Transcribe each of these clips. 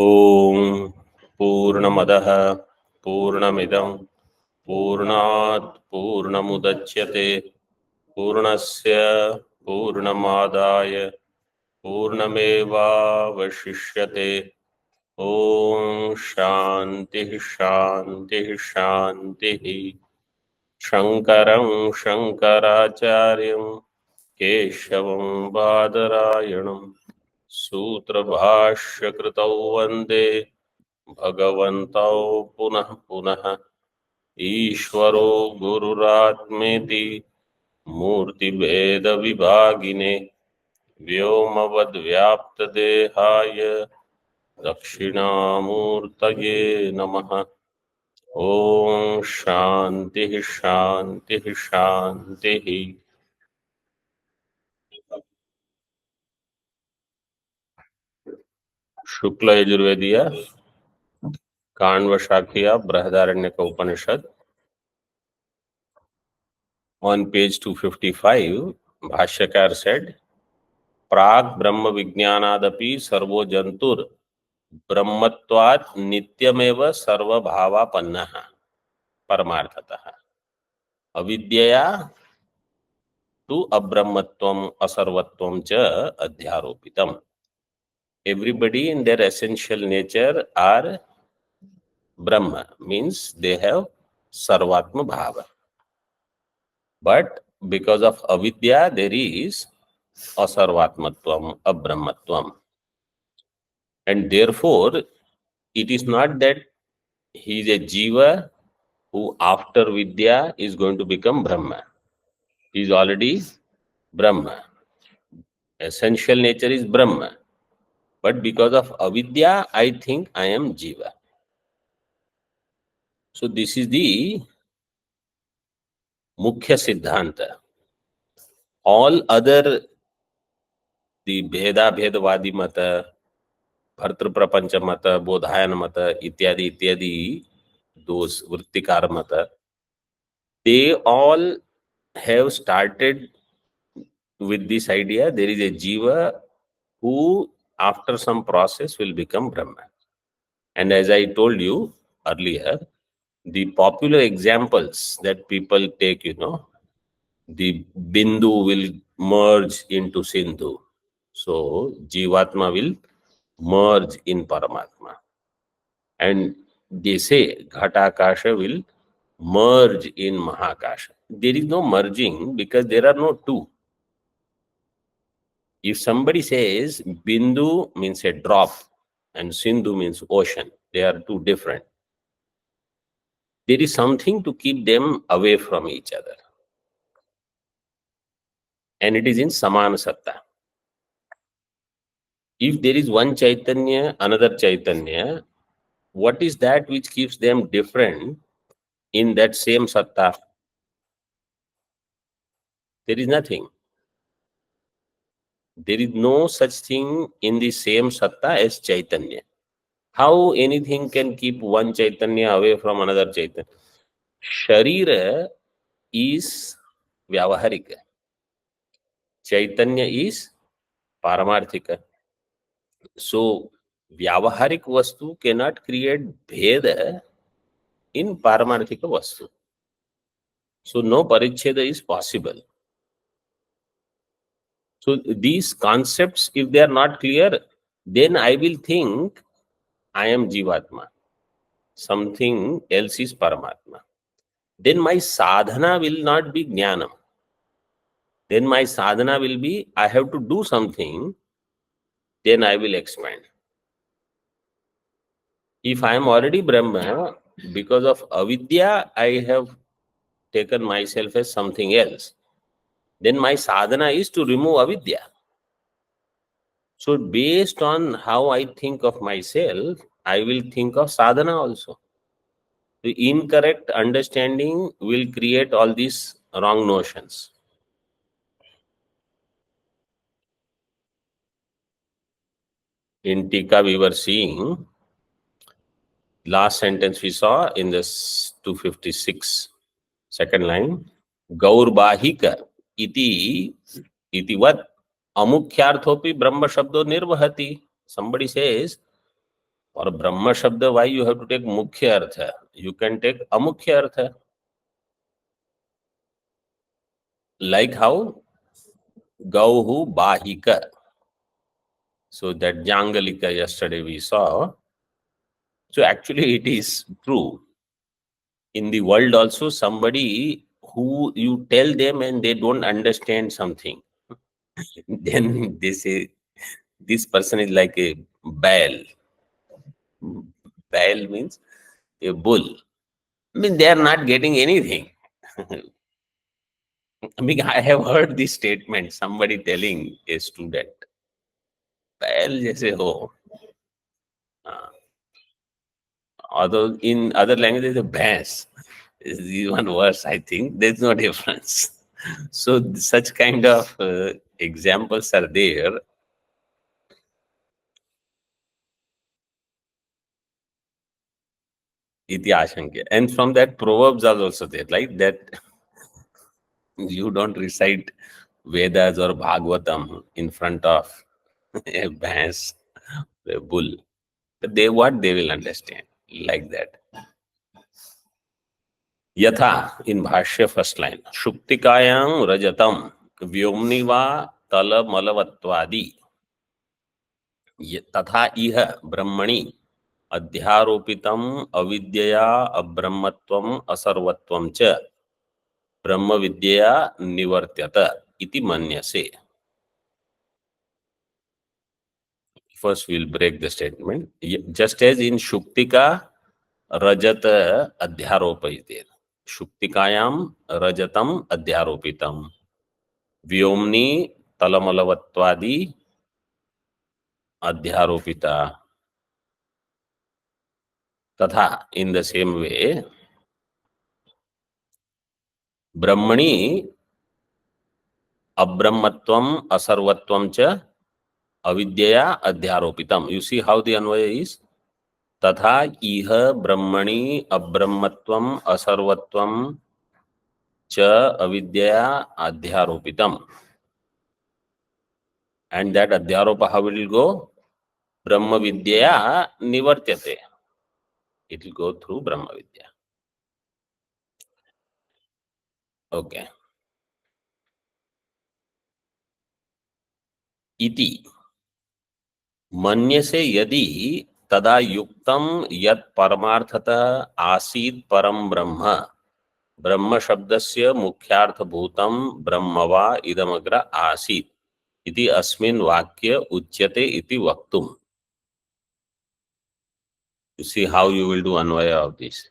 ओम पूर्णमदः पूर्णमिदं पूर्णात् पूर्णमुदच्यते पूर्णस्य पूर्णमादाय पूर्णमेवावशिष्यते। ओम शांति शांति शांति। शंकरं शंकराचार्यं केशवं बादरायणं सूत्रभाष्यकृतौ वन्दे भगवन्तौ पुनः पुनः। ईश्वरो गुरुरात्मेति मूर्तिभेदविभागिने व्योमवद्व्याप्तदेहाय दक्षिणामूर्तये नमः। ओम शांति शांति शांति। शुक्ल यजुर्वेदीय काण्व शाखीय बृहदारण्यक उपनिषद on page 255 भाष्यकार said प्राग ब्रह्म विज्ञानादपि सर्वो जंतुर ब्रह्मत्वात् नित्यमेव सर्वभावापन्नः परमार्थतः अविद्यया तु अब्रह्मत्वम् असर्वत्वं च अध्यारोपितम्. Everybody in their essential nature are Brahma, means they have Sarvatma Bhava. But because of avidya, there is asarvatmatvam, abrahmatvam. And therefore, it is not that he is a Jeeva who after vidya is going to become Brahma. He is already Brahma. Essential nature is Brahma. But because of avidya, I think I am Jeeva. So this is the Mukhya Siddhanta. All other, the Bhedavadi Mata, Bhartru Prapancha Mata, Bodhayana Mata, ityadi, those Vrittikara Mata, they all have started with this idea there is a Jiva who after some process will become Brahma. And as I told you earlier, the popular examples that people take, the Bindu will merge into Sindhu. So Jivatma will merge in Paramatma. And they say Ghatakasha will merge in Mahakasha. There is no merging because there are no two. If somebody says Bindu means a drop and Sindhu means ocean, they are two different. There is something to keep them away from each other. And it is in Samana Satta. If there is one Chaitanya, another Chaitanya, what is that which keeps them different in that same Satta? There is nothing. There is no such thing in the same Satta as Chaitanya. How anything can keep one Chaitanya away from another Chaitanya? Sharira is Vyavaharika. Chaitanya is Paramarthika. So, Vyavaharik Vastu cannot create Bheda in Paramarthika Vastu. So, no Paricheda is possible. So, these concepts, if they are not clear, then I will think I am Jivatma. Something else is Paramatma. Then my sadhana will not be Jnanam. Then my sadhana will be, I have to do something, then I will expand. If I am already Brahma, because of avidya, I have taken myself as something else. Then my sadhana is to remove avidya. So based on how I think of myself, I will think of sadhana also. The incorrect understanding will create all these wrong notions. In Tika, we were seeing, last sentence we saw in this 256, second line, Gaurbahika iti vat amukhyarthopi brahma shabdo nirvahati. Somebody says For Brahma Shabda, why you have to take Mukhya Artha? You can take Amukhya Artha. Like how Gauhu Bahika. So that Jangalika yesterday we saw. So actually it is true. In the world also, somebody who you tell them and they don't understand something, then they say this person is like a Baal. Baal means a bull. I mean, they are not getting anything. I mean, I have heard this statement, somebody telling a student, Baal jaise ho. Uh, Although in other languages, the bhais is even worse, I think. There's no difference. So such kind of examples are there. Iti ashankya. And from that, proverbs are also there, like that you don't recite Vedas or Bhagavatam in front of a bhais, a bull. But they what they will understand, like that. Yatha, in Bhashya first line, Shuktikayam rajatam vyomni va talamalavattvadi तथा इह ब्रह्मणि अध्यारोपितम अविद्यया अब्रह्मत्वम असर्वत्वम च ब्रह्म विद्यया निवर्त्यत इति मन्यसे. First we'll break the statement. Just as in Shuktika, Rajat Adhyaropa is there. Shuktikayam Rajatam Adhyaropitam. Vyomni Talamalavattvadi Adhyaropita. Tatha, in the same way, Brahmani Abrahmatvam Asarvatvam cha Avidya Adhyaropitam. You see how the Anvaya is? Tatha iha Brahmani Abrahmatvam Asarvatvam cha Avidya Adhyaropitam. And that Adhyaropa, how it will go? Brahma Vidya Nivartyate. It will go through Brahma Vidya. Okay. Iti. मन्यसे यदि तदा युक्तम यत् परमार्थता आसीत् परम ब्रह्म ब्रह्म शब्दस्य मुख्यार्थभूतं ब्रह्म वा इदमग्र आसीत् इति अस्मिन् वाक्य उच्यते इति वक्तुम्. You see how you will do Anvay of this.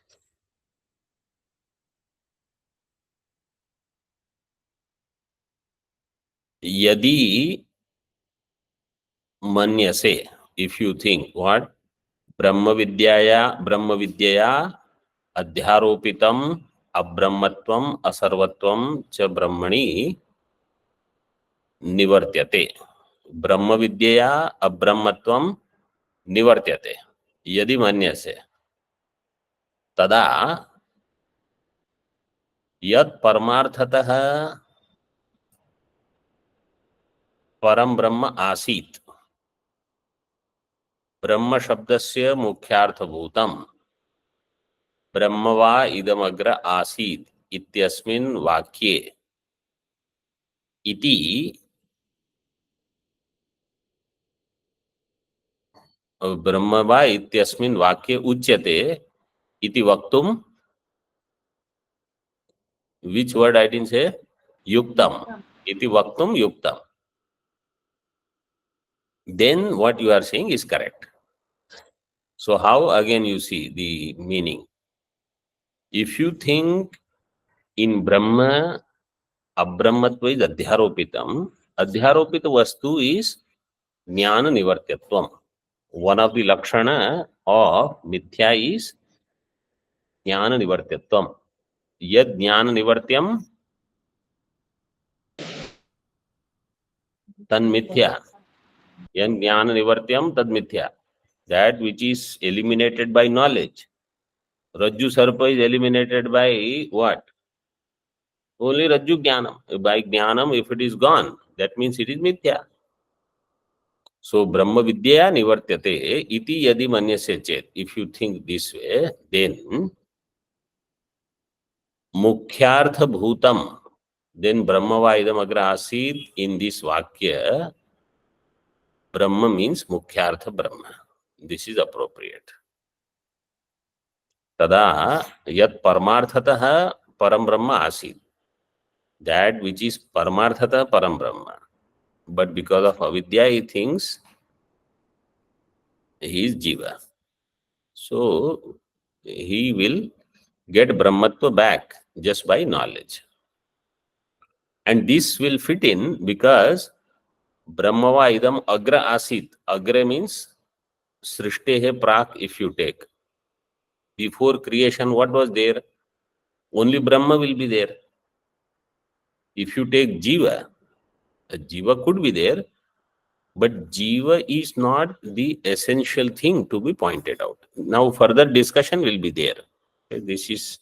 यदि मन्यसे, if you think what, ब्रह्म विद्यया अध्यारोपितम अब्रह्मत्वम असर्वत्वम च ब्रह्मणि निवर्त्यते. ब्रह्म विद्यया अब्रह्मत्वम निवर्त्यते. यदि मन्यसे तदा यत् परमार्थतः परम ब्रह्म आसीत् ब्रह्म शब्दस्य मुख्यार्थभूतं ब्रह्म वा इदमग्र आसीत् इत्यस्मिन् वाक्ये इति ब्रह्म वा इत्यस्मिन् वाक्ये उच्यते इति वक्तुम्. Which word I didn't say? Yuktam. Iti vaktum yuktam. Then what you are saying is correct. So how again you see the meaning? If you think in Brahma, Abrahmatva is Adhyaropitam, Adhyaropita Vastu is Jnana Nivartyatvam. One of the Lakshana of Mithya is Jnana Nivartyatvam. Yad Jnana Nivartyam Tan Mithya. Yad Jnana Nivartyam Tad Mithya. That which is eliminated by knowledge. Rajju Sarpa is eliminated by what? Only Rajju Jnanam. By Jnanam, if it is gone, that means it is Mithya. So Brahma Vidya nivartyate iti yadi manyase chet. If you think this way, then Mukhyartha Bhutam, then Brahma Vaidam Agra Asid, in this Vakya, Brahma means Mukhyartha Brahma. This is appropriate. Tada yat Paramarthataha Param Brahma Asid. That which is Paramarthata Param Brahma. But because of Avidya, he thinks he is Jeeva. So he will get Brahmatva back just by knowledge. And this will fit in because Brahmava idam agra asit. Agra means Srishtehe prak, if you take. Before creation, what was there? Only Brahma will be there. If you take Jeeva, a Jeeva could be there, but Jiva is not the essential thing to be pointed out. Now, further discussion will be there. Okay, there is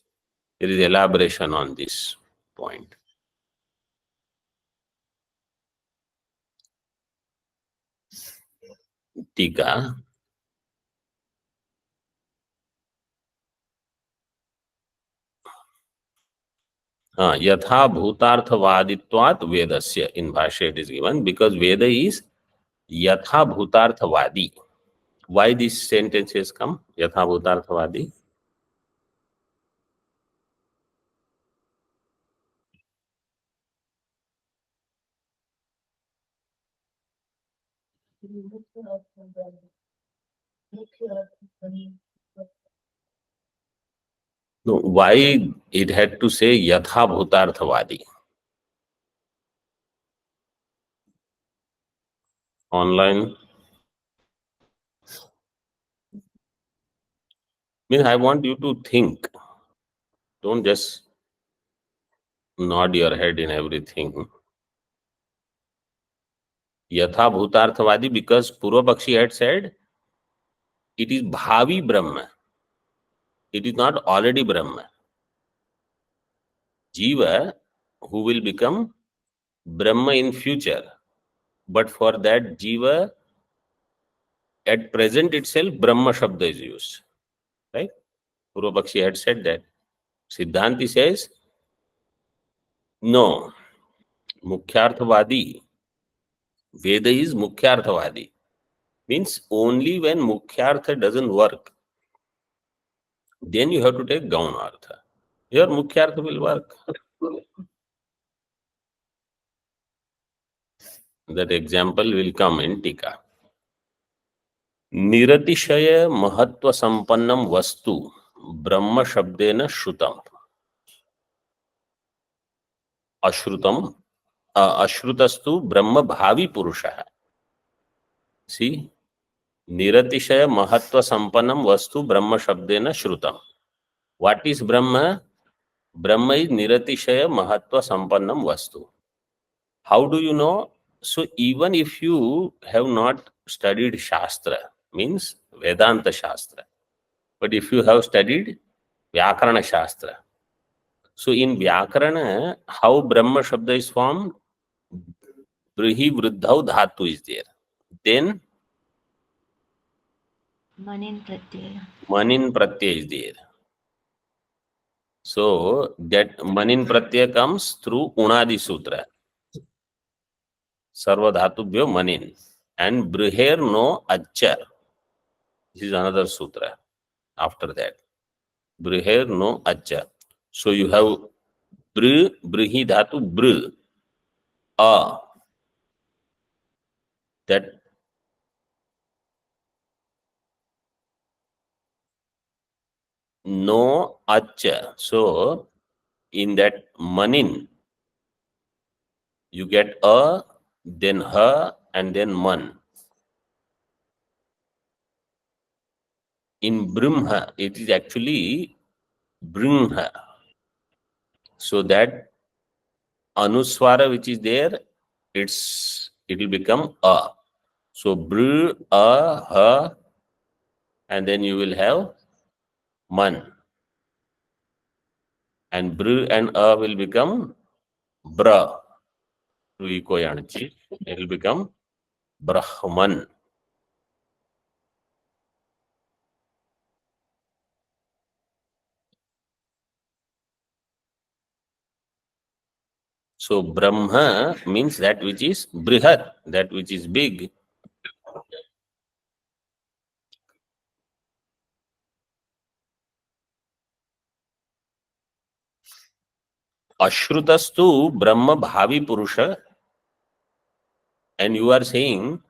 elaboration on this point. Tika. Yatha bhutarthvaditvat vedasya. In Bhashya it is given because Veda is Yatha bhutarthvadi. Why this sentence has come? Yatha bhutarthvadi. No, why it had to say Yatha bhutarthvadi? Online. Means I want you to think. Don't just nod your head in everything. Yatha bhutarthvadi, because Purva Pakshi had said it is Bhavi Brahma. It is not already Brahma. Jiva, who will become Brahma in future. But for that Jiva, at present itself, Brahma Shabda is used. Right? Purva Pakshi had said that. Siddhanti says, no, Mukhyarthvadi. Veda is Mukhyarthvadi. Means only when Mukhyartha doesn't work, then you have to take Gaunartha. Your Mukhyartha will work. That example will come in Tika. Niratishaya Mahatva Sampannam Vastu Brahma Shabdena Shrutam. Ashrutam. Ashrutastu Brahma Bhavi Purusha. See? Niratishay Mahatva Sampanam Vastu Brahma Shabdena Shrutam. What is Brahma? Brahma is Niratishay Mahatva Sampannam Vastu. How do you know? So even if you have not studied Shastra, means Vedanta Shastra, but if you have studied Vyakarana Shastra, so in Vyakarana, how Brahma Shabda is formed? Brihi Vruddhau Dhatu is there. Then Manin Pratyaya. Manin Pratyaya is there. So that Manin Pratyaya comes through Unadi Sutra. Sarva Dhatubhyo Manin. And Briher no Achar. This is another sutra after that. Briher no Achar. So you have Brihi Dhatu Br. A. That no Achar. So in that Manin, you get A, then Ha, and then Man. In Brahma, it is actually Brahma. So that Anuswara which is there, it will become A. So Br, A, Ha, and then you will have Man. And Br and A will become Bra. It will become Brahman. So Brahma means that which is Brihat, that which is big. Ashrutastu Brahma Bhavi Purusha. And you are saying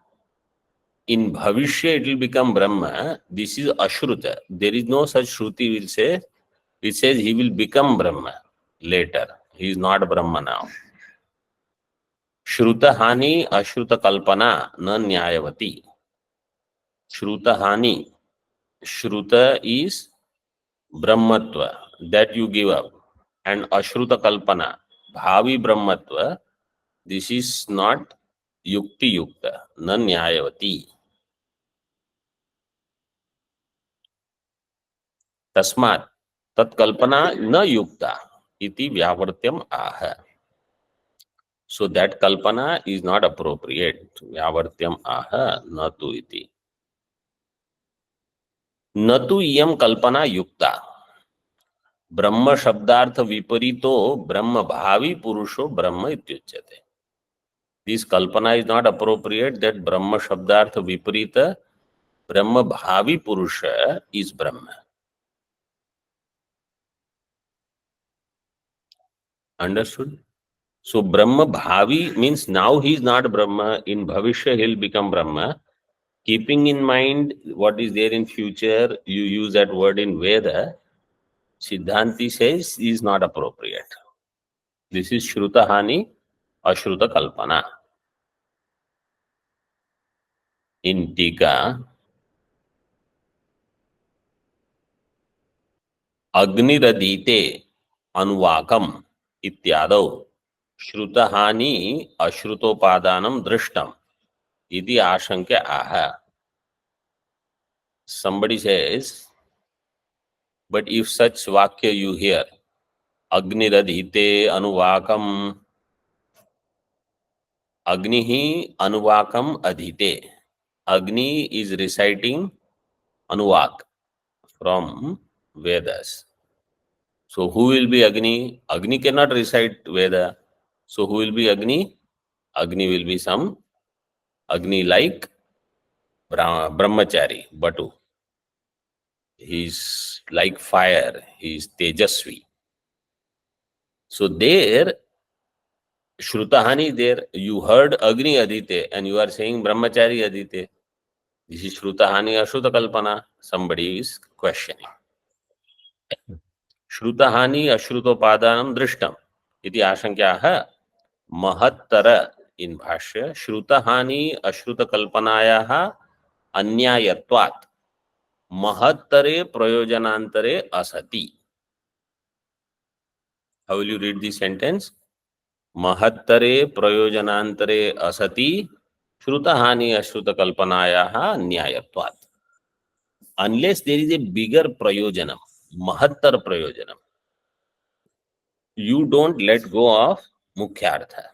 in Bhavishya it will become Brahma. This is Ashruta. There is no such Shruti will say. It says he will become Brahma later. He is not Brahma now. Shruta Hani Ashruta Kalpana na Nyayavati. Shruta Hani. Shruta is Brahmatva that you give up. And Ashruta Kalpana, Bhavi Brahmatva, this is not Yukti Yukta, na Nyayavati. Tasmat, Tat Kalpana na Yukta, iti Vyavartyam aha. So that Kalpana is not appropriate. Vyavartyam aha, na tu iti. न तु इयम कल्पना युक्ता ब्रह्म शब्दार्थ विपरीतो ब्रह्म भावी पुरुषो ब्रह्म इत्युच्यते. This kalpana is not appropriate that brahma shabdartha viparita brahma bhavi purusha is brahma. Understood? So brahma bhavi means now he is not brahma, in bhavishya he will become brahma. Keeping in mind what is there in future, you use that word in Veda, Siddhanti says is not appropriate. This is Shruta Hani, Ashruta Kalpana. In Tika, Agniradite Anvakam Ityadau Shrutahani Ashrutopadanam Drishtam Iti Ashankya Aha. Somebody says, but if such Vakya you hear, Agniradite Anuvakam, Agnihi Anuvakam Adhite. Agni is reciting Anuvak from Vedas. So who will be Agni? Agni cannot recite Veda. So who will be Agni? Agni will be some Agni like Brahmachari, Batu. He is like fire. He is Tejasvi. So there, Shrutahani there, you heard Agni Adite and you are saying Brahmachari Adite. This is Shrutahani Ashruta Kalpana. Somebody is questioning. Shrutahani Ashrutopadanam Drishtam. Iti Ashankyaha Mahattara in Bhashya. Shrutahani Ashruta Kalpanayaha Anyayatvat. Mahattare Prayojanantare Asati. How will you read this sentence? Mahattare Prayojanantare Asati Shrutahani Ashruta Kalpanayaha Nyayatvat. Unless there is a bigger Prayojanam, Mahattar Prayojanam, you don't let go of Mukhyartha.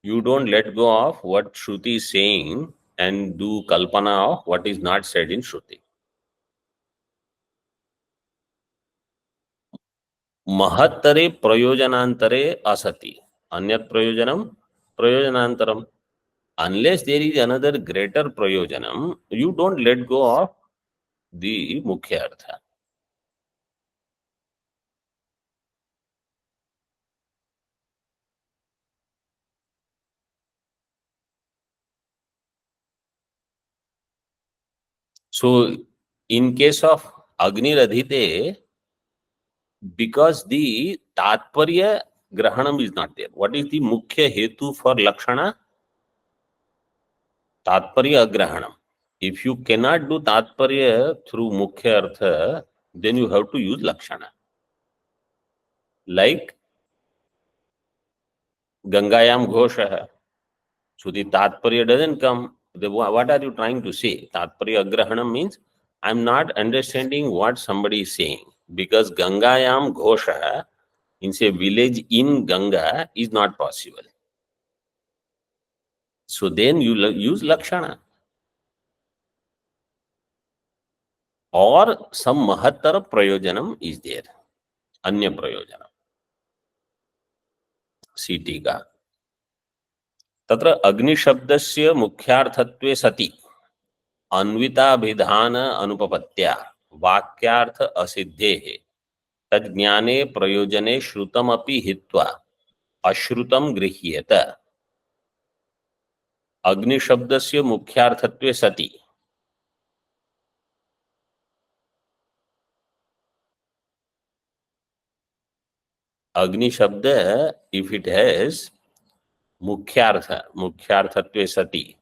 You don't let go of what Shruti is saying and do Kalpana of what is not said in Shruti. Mahattare Prayojanantare Asati. Anyat Prayojanam, Prayojanantaram. Unless there is another greater Prayojanam, you don't let go of the Mukhya Artha. So, in case of Agni Radhite, because the Tatparya Grahanam is not there. What is the Mukhya Hetu for Lakshana? Tatparya Agrahanam. If you cannot do Tatparya through Mukhya Artha, then you have to use Lakshana. Like Gangayam Ghosha. So the Tatparya doesn't come. What are you trying to say? Tatparya Agrahanam means I'm not understanding what somebody is saying. Because Gangayam Ghosha in say village in Ganga is not possible. So then you use lakshana or some mahattara prayojanam is there. Anya prayojanam. See Tika. तत्र अग्निशब्दस्य मुख्यार्थत्वे सति अन्विताभिधान अनुपपत्त्या वाक्यार्थ असिद्धेः तज्ज्ञाने प्रयोजने श्रुतमपि हित्वा अश्रुतं गृह्येत. अग्निशब्दस्य मुख्यार्थत्वे सति अग्निशब्द if it has मुख्यार्थत्वे सति,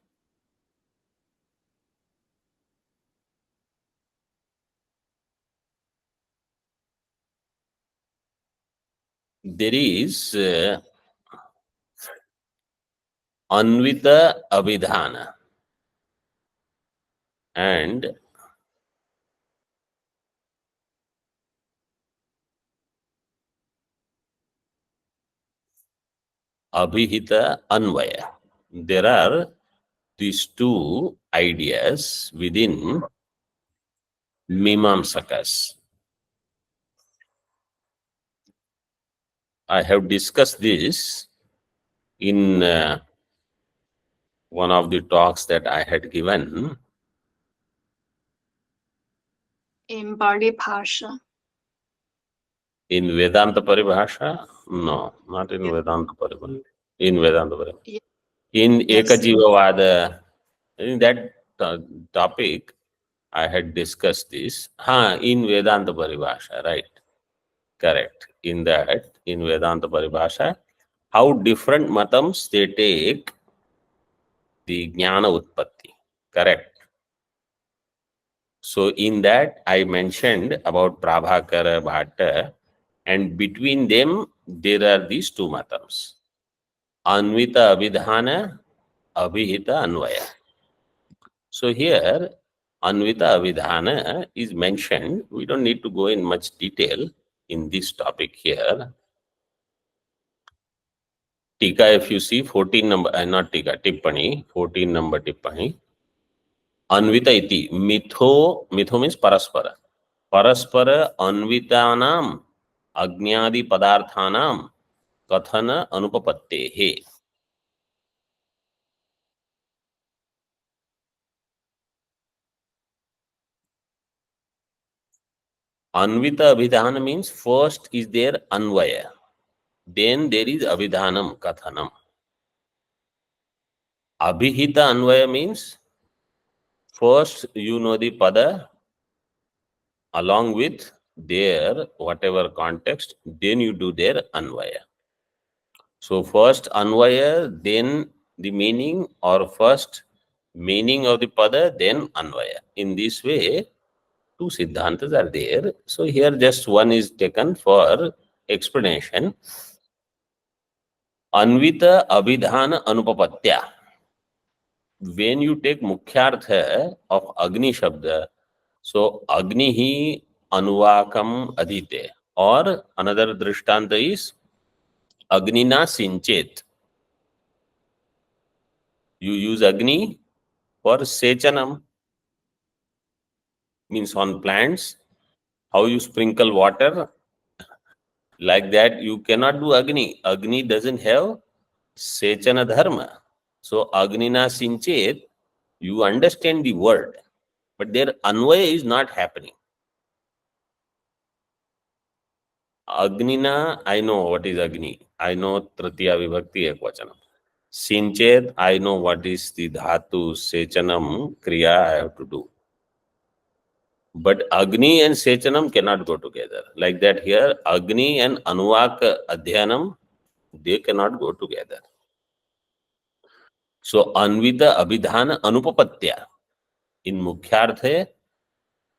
there is anvita abhidhana and abhihita anvaya. There are these two ideas within Mimamsakas. I have discussed this in one of the talks that I had given. In Bali Pasha. In Vedanta Paribhasha? No, not in Vedanta Paribhasha. In Vedanta Paribhasha. Yeah. In Yes. Ekajivavada, in that topic, I had discussed this. In Vedanta Paribhasha, right. Correct. In that, in Vedanta Paribhasha, how different matams they take the Jnana Utpatti. Correct. So in that, I mentioned about Prabhakara, Bhatta, and between them, there are these two matams. Anvita Abhidhana, Abhihita Anvaya. So here, Anvita Abhidhana is mentioned. We don't need to go in much detail in this topic here. Tika, if you see 14 number, not Tika, Tippani, 14 number Tippani. Anvita iti, mitho means paraspara. Paraspara anvitanam agnyadi padarthanam kathana anupapattehe. Anvita abhidhana means first is there anvaya. Then there is abhidhanam, kathanam. Abhihita anvaya means first you know the pada along with their whatever context, then you do their anvaya. So first anvaya, then the meaning, or first meaning of the pada, then anvaya. In this way, two siddhantas are there. So here just one is taken for explanation. Anvita abhidhana anupapatya. When you take mukhyartha of Agni Shabda, so Agni hi anuvakam adhite. Or another drishtanta is Agnina sinchet. You use Agni for sechanam, means on plants, how you sprinkle water. Like that, you cannot do Agni. Agni doesn't have sechana dharma. So Agnina sinchet, you understand the word, but their anvaya is not happening. Agnina, I know what is Agni. I know Tritiya Vibhakti Ekvachanam. Sinchet, I know what is the dhatu, sechanam, kriya I have to do. But Agni and sechanam cannot go together. Like that here, Agni and Anuvaka Adhyanam, they cannot go together. So Anvita Abhidhana Anupapatya. In Mukhyarthe,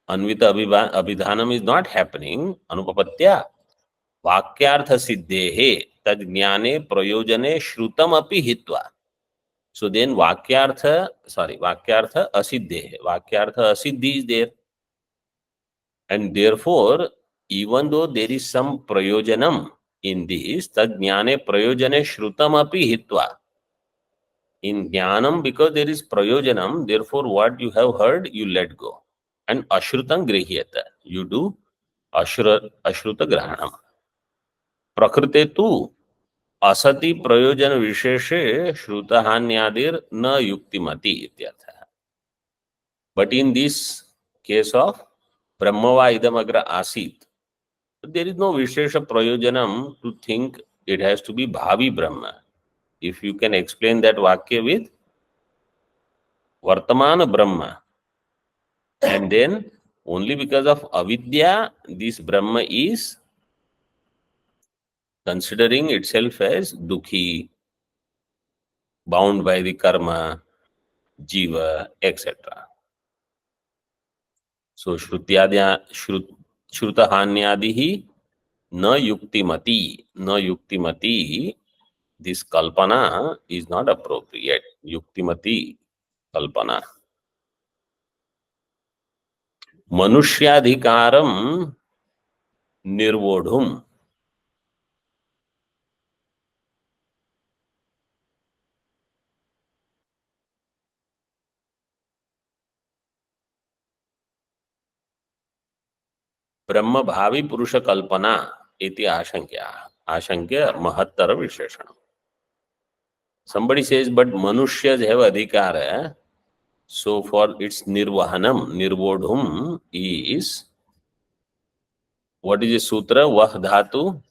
Anvita Abhidhanam is not happening. Anupapatya. Vakyartha siddhehe tad jnane prayojane shrutam api hitva. So then Vakyartha asiddhehe. Vakyartha asiddhi is there. And therefore, even though there is some prayojanam in this, tad jnane prayojane shrutam api hitva. In jnanam, because there is prayojanam, therefore what you have heard, you let go. And ashrutam grihyata. You do ashruta grahanam. Prakrite tu असति प्रयोजन विशेषे श्रुतहान्यादिर न युक्तिमति इत्यर्थः. But in this case of Brahmava idam agra asit, there is no vishesha prayojanam to think it has to be Bhavi Brahma. If you can explain that Vakya with Vartamana Brahma, and then only because of Avidya, this Brahma is considering itself as Dukhi, bound by the karma, Jeeva, etc. So Shrutahanyadihi na yuktimati, this kalpana is not appropriate. Yuktimati kalpana. Manushyadhikaram nirvodhum. Brahma bhavi purusha kalpana iti ashankya mahattara visheshanam. Somebody says, but manusyas have adhikara. So for its nirvahanam, nirvodhum is, what is the sutra? Vah dhatu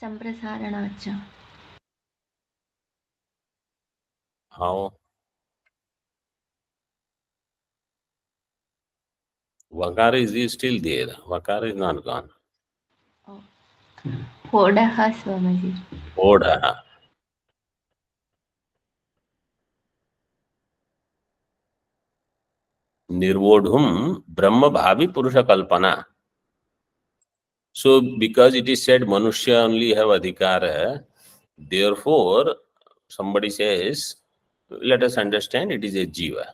Samprasaranacha. how? Vakara is still there. Vakara is not gone. Oh. Hodaha Swamaji. Oda. Nirvodhum Brahma Bhavi Purusha Kalpana. So because it is said Manushya only have adhikara, therefore somebody says, let us understand it is a Jeeva.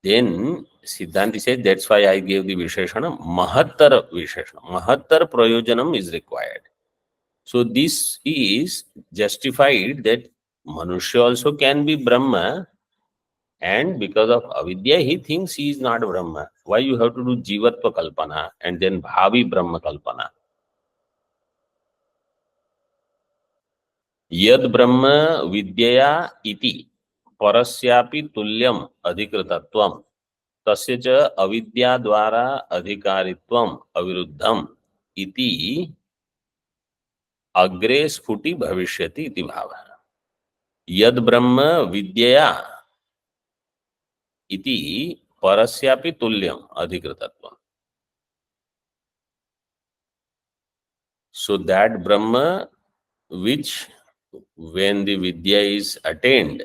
Then Siddhanti says, that's why I gave the Visheshana, Mahattar Visheshana. Mahattar Prayojanam is required. So this is justified that Manusya also can be Brahma, and because of Avidya, he thinks he is not Brahma. Why you have to do Jivatva Kalpana and then Bhavi Brahma Kalpana? Yad Brahma Vidyaya iti parasyapi tulyam adhikritatvam tasya cha avidya dvara adhikaritvam aviruddham iti agre sphuti bhavishyati iti bhava. Yad Brahma Vidyaya iti parasyapi tulyam adhikritatvam. So that Brahma which when the Vidya is attained,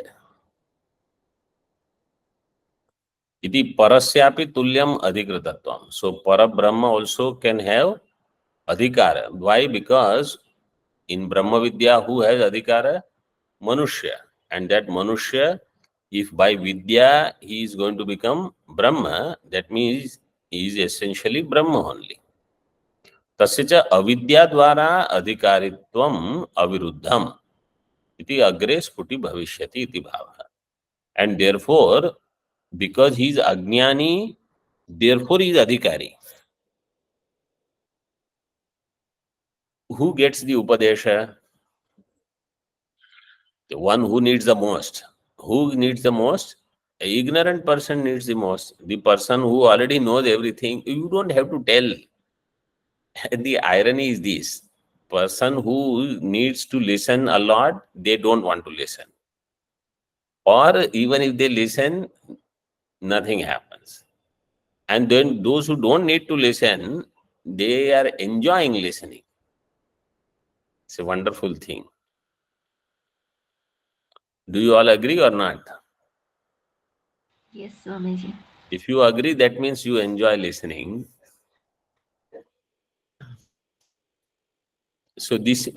iti parasyapi tulyam adhikritatvam. So para Brahma also can have adhikara. Why? Because in Brahma Vidya who has adhikara? Manushya. And that Manushya, if by Vidya he is going to become Brahma, that means he is essentially Brahma only. तस्य च अविद्या द्वारा अधिकारित्वम अविरुद्धम इति अग्रे स्फुटि भविष्यति इति भावः. And therefore, because he is Ajnani, therefore he is Adhikari. Who gets the Upadesha? The one who needs the most. Who needs the most? An ignorant person needs the most. The person who already knows everything, you don't have to tell. The irony is this. Person who needs to listen a lot, they don't want to listen. Or even if they listen, nothing happens. And then those who don't need to listen, they are enjoying listening. It's a wonderful thing. Do you all agree or not? Yes, Swamiji. If you agree, that means you enjoy listening. So this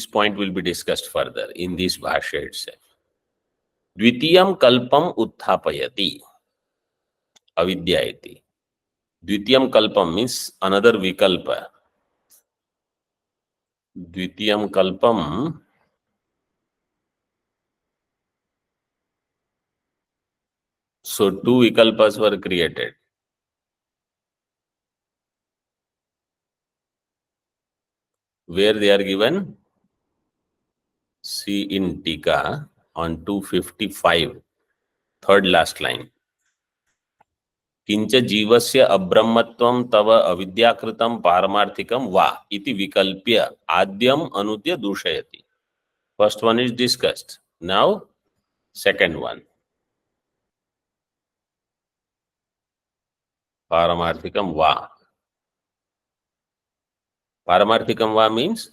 point will be discussed further in this bhashya itself. Dvitiyam kalpam utthapayati. avidya iti. Dvitiyam kalpam means another vikalpa. Dvitiyam kalpam, so two vikalpas were created. Where they are given? See in Tika on 255, third last line. किंच जीवस्य अब्रह्मत्वं तव अविद्याकृतं पारमार्थिकं वा इति विकल्प्य आद्यम अनुद्य दूषयति. First one is discussed. Now second one. Paramarthikam va. Paramarthikam va means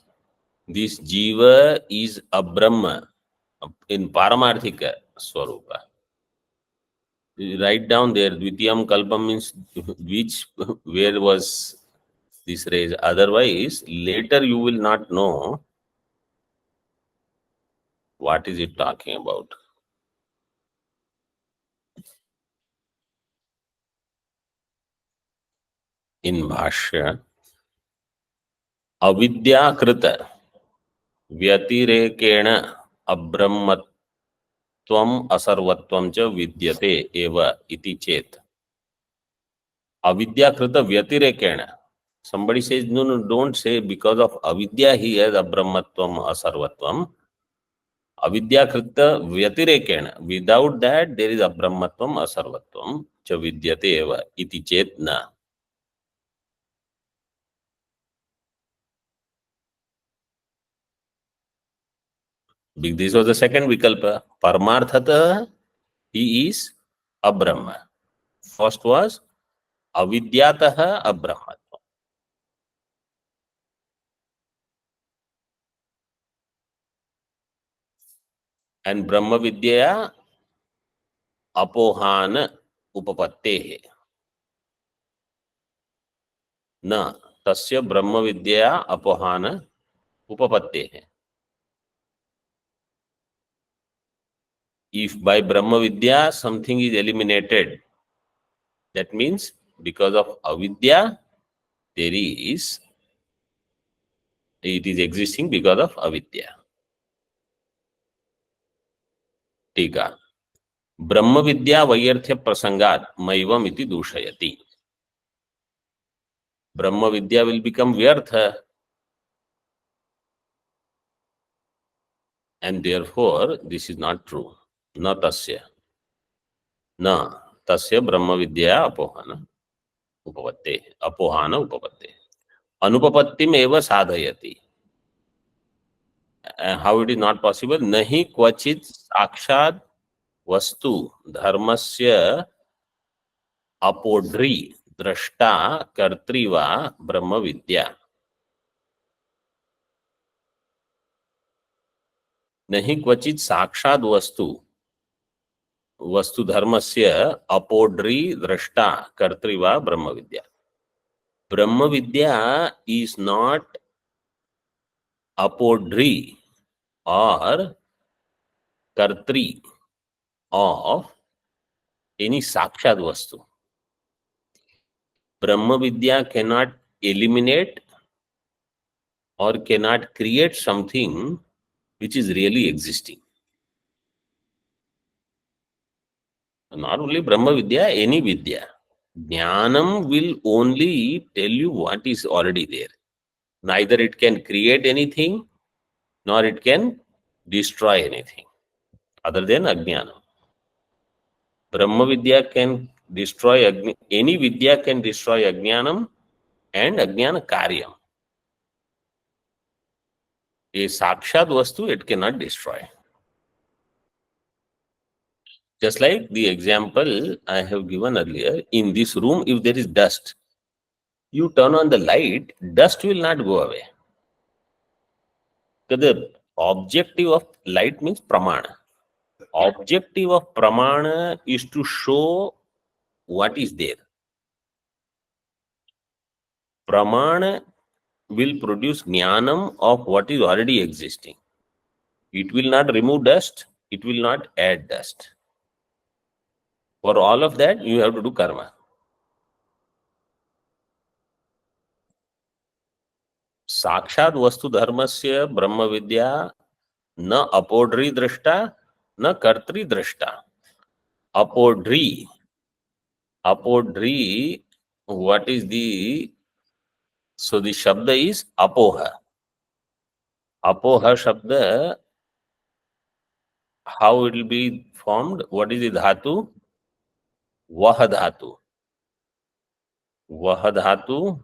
this Jeeva is a Brahma in Paramarthika Swarupa. Write down there, Dvitiyam Kalpam means which, where was this raised. Otherwise, later you will not know what is it talking about. In Bhashya, Avidya Krita Vyatirekena Abrahmatvam Asarvatvam cha Vidyate eva iti chet. Avidya Krita Vyatirekena. Somebody says, no, don't say because of avidya he has abrahmatvam asarvatvam. Avidya krita vyatirekena. Without that, there is abrahmatvam asarvatvam cha vidyate eva iti chet na. This was the second vikalpa. Paramarthata, he is abrahma. First was avidyataha abrahmatvam. And Brahma Vidya apohana upapattehe. Na tasya Brahma Vidya apohana upapattehe. If by Brahma Vidya something is eliminated, that means because of avidya, it is existing because of avidya. Tika. Brahma Vidya Vayarthya Prasangat Maivam iti Dushayati. Brahma Vidya will become Vyartha, and therefore this is not true. Na tasya. Na tasya Brahma Vidya apohana upapatte. Apohana upapatte. Anupapattim eva sadhayati. How it is not possible? Nahi kvachit sakshat वस्तु धर्मस्य अपोढ्री दृष्टा कर्त्री वा ब्रह्म विद्या. नहीं क्वचित साक्षात वस्तु धर्मस्य अपोढ्री दृष्टा कर्त्री वा ब्रह्म विद्या. ब्रह्म विद्या is not अपोढ्री or कर्त्री of any साक्षात वस्तु. Brahma Vidya cannot eliminate or cannot create something which is really existing. Not only Brahma Vidya, any Vidya. Jnanam will only tell you what is already there. Neither it can create anything, nor it can destroy anything, other than Ajnanam. Brahma Vidya can destroy, any Vidya can destroy Ajnanam and Ajnana Karyam. A Sakshat Vastu, it cannot destroy. Just like the example I have given earlier, in this room, if there is dust, you turn on the light, dust will not go away. Because the objective of light means pramana. Objective of pramana is to show what is there. Pramana will produce jnanam of what is already existing. It will not remove dust, it will not add dust. For all of that, you have to do karma. साक्षात वस्तु धर्मस्य ब्रह्म विद्या न अपोढ्री दृष्टा न कर्तृ दृष्टा. अपोढ्री, अपोढ्री, what is the, so the shabda is apoha. Apoha shabda, how it will be formed? What is the dhatu? Vah dhatu. Vah dhatu.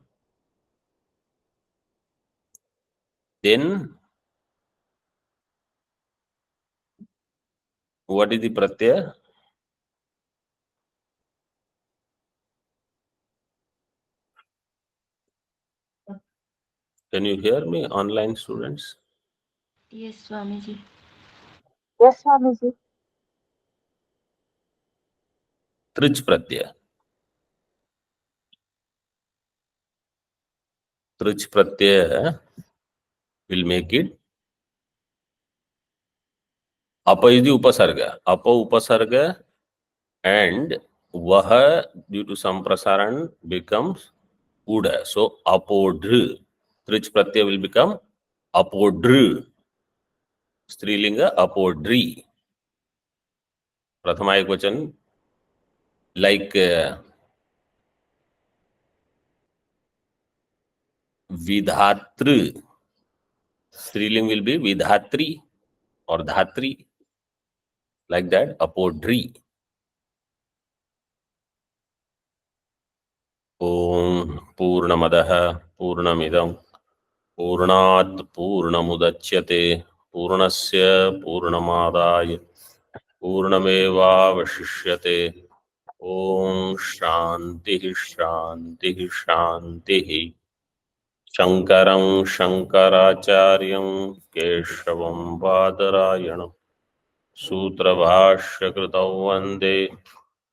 Then what is the pratyaya? Can you hear me, online students? Yes, Swamiji. Yes, Swamiji. Trich pratyaya. Trich pratyaya will make it. Apa is the upasarga. Apa upasarga, and vaha due to some prasaran becomes uda. So apodhr. Trich pratyaya will become apodhr. Strilinga apodhri. Prathama ekvachan, like vidhatru. Striling will be vidhatri or dhatri. Like that, apodhri. Om Purnamadah Purnamidam Purnat Purnamudachyate Purnasya Purnamadaya Purnameva Vashishyate. Om Shanti Shanti Shanti. Shankaram Shankaracharyam Keshavam Badarayanam Sutra Bhashya Kritau Vande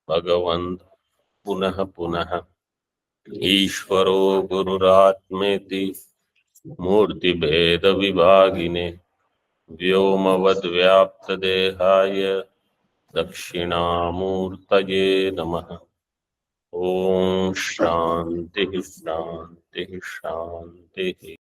Bhagavant Punah Punah. ईश्वरो गुरुरात्मेति मूर्तिभेद विभागिने व्योमवद्व्याप्तदेहाय दक्षिणामूर्तये नमः. ओम शांति शांति शांति.